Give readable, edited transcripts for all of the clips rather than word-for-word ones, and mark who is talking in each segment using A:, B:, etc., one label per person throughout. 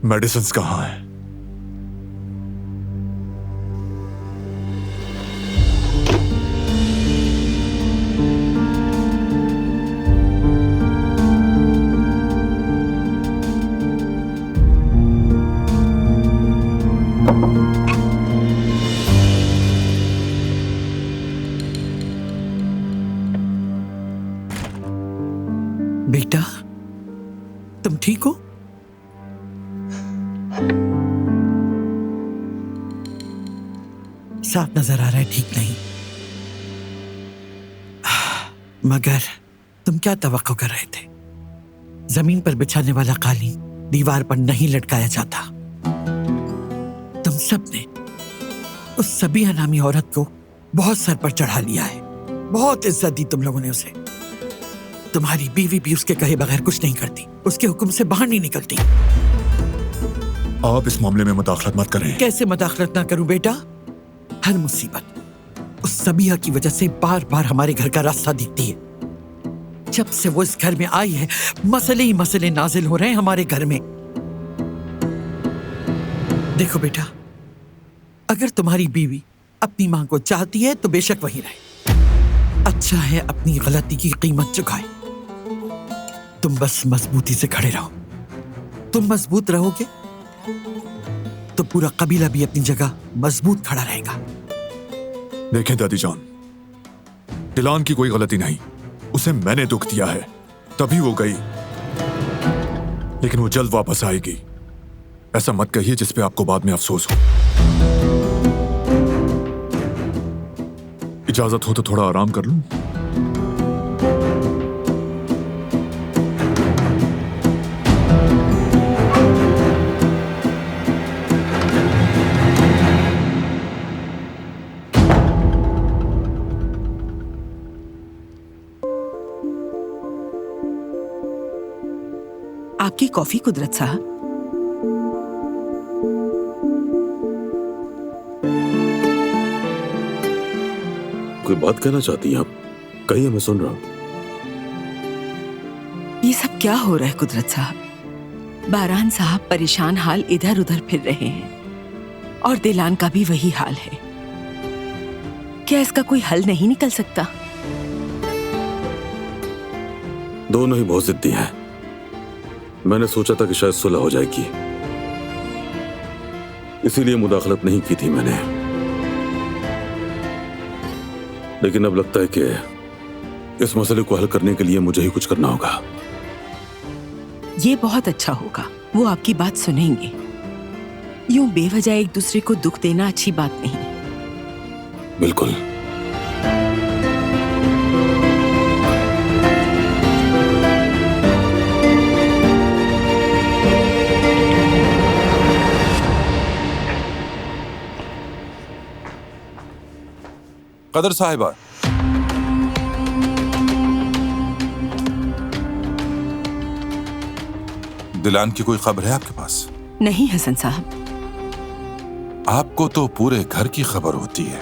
A: Medicines कहाँ हैं?
B: बेटा, तुम ठीक हो? साफ नजर आ रहा है ठीक नहीं। मगर तुम क्या तवक्को कर रहे थे? जमीन पर बिछाने वाला कालीन दीवार पर नहीं लटकाया जाता। तुम सबने उस सबिया नामी औरत को बहुत सर पर चढ़ा लिया है। बहुत इज्जत दी तुम लोगों ने उसे। तुम्हारी बीवी भी उसके कहे बगैर कुछ नहीं करती, उसके हुक्म से बाहर नहीं निकलती।
A: आप इस मामले में मुदाखलत मत करें।
B: कैसे मुदाखलत ना करूं बेटा? हर मुसीबत उस सबिया की वजह से बार बार हमारे घर का रास्ता दिखती है। जब से वो इस घर में आई है, मसले ही मसले नाजिल हो रहे हैं हमारे घर में। देखो बेटा, अगर तुम्हारी बीवी अपनी मां को चाहती है तो बेशक वहीं रहे। अच्छा है अपनी गलती की कीमत चुकाए। तुम बस मजबूती से खड़े रहो। तुम मजबूत रहोगे तो पूरा कबीला भी अपनी जगह मजबूत खड़ा रहेगा।
A: देखें दादी जान, दिलान की कोई गलती नहीं। उसे मैंने दुख दिया है, तभी वो गई। लेकिन वो जल्द वापस आएगी। ऐसा मत कहिए जिस पे आपको बाद में अफसोस हो। इजाजत हो तो थोड़ा आराम कर लूं?
C: आपकी कॉफी कुदरत साहब।
D: कोई बात कहना चाहती हैं आप? कहिए, मैं सुन रहा हूं।
C: ये सब क्या हो रहा है कुदरत साहब? बारान साहब परेशान हाल इधर उधर फिर रहे हैं और दिलान का भी वही हाल है। क्या इसका कोई हल नहीं निकल सकता?
D: दोनों ही बहुत जिद्दी हैं। मैंने सोचा था कि शायद सुलह हो जाएगी, इसीलिए मुदाखलत नहीं की थी मैंने। लेकिन अब लगता है कि इस मसले को हल करने के लिए मुझे ही कुछ करना होगा।
C: ये बहुत अच्छा होगा, वो आपकी बात सुनेंगे। यूं बेवजह एक दूसरे को दुख देना अच्छी बात नहीं।
D: बिल्कुल।
E: कदर साहिबा, दिलान की कोई खबर है आपके पास?
C: नहीं हसन साहब।
E: आपको तो पूरे घर की खबर होती है।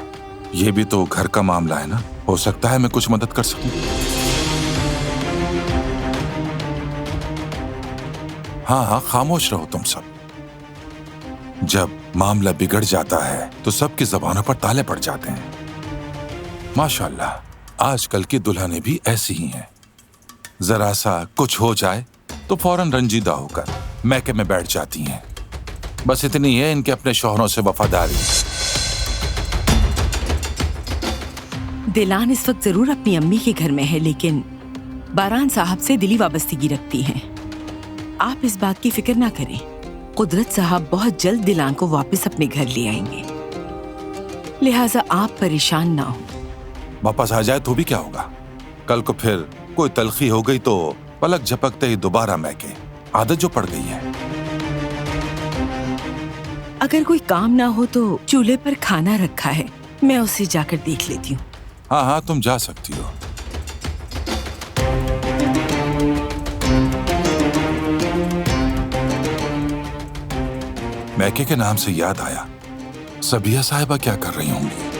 E: ये भी तो घर का मामला है ना। हो सकता है मैं कुछ मदद कर सकूं। हाँ हाँ, खामोश रहो तुम सब। जब मामला बिगड़ जाता है तो सबकी जबानों पर ताले पड़ जाते हैं। माशाल्लाह, आजकल की दुल्हनें भी ऐसी ही हैं। जरा सा कुछ हो जाए तो फौरन रंजीदा होकर मैके में बैठ जाती हैं। बस इतनी है इनके अपने शौहरों से वफादारी।
C: दिलान इस वक्त जरूर अपनी अम्मी के घर में है, लेकिन बारान साहब से दिली वाबस्तगी रखती हैं। आप इस बात की फिक्र ना करें। कुदरत साहब बहुत जल्द दिलान को वापस अपने घर ले आएंगे, लिहाजा आप परेशान ना हो।
E: वापस आ जाए तो भी क्या होगा? कल को फिर कोई तलखी हो गई तो पलक झपकते ही दोबारा मैके, आदत जो पड़ गई है।
C: अगर कोई काम ना हो तो चूल्हे पर खाना रखा है, मैं उसे जाकर देख लेती हूँ।
E: हाँ हाँ, तुम जा सकती हो। मैके के नाम से याद आया, सबिया साहिबा क्या कर रही होंगी?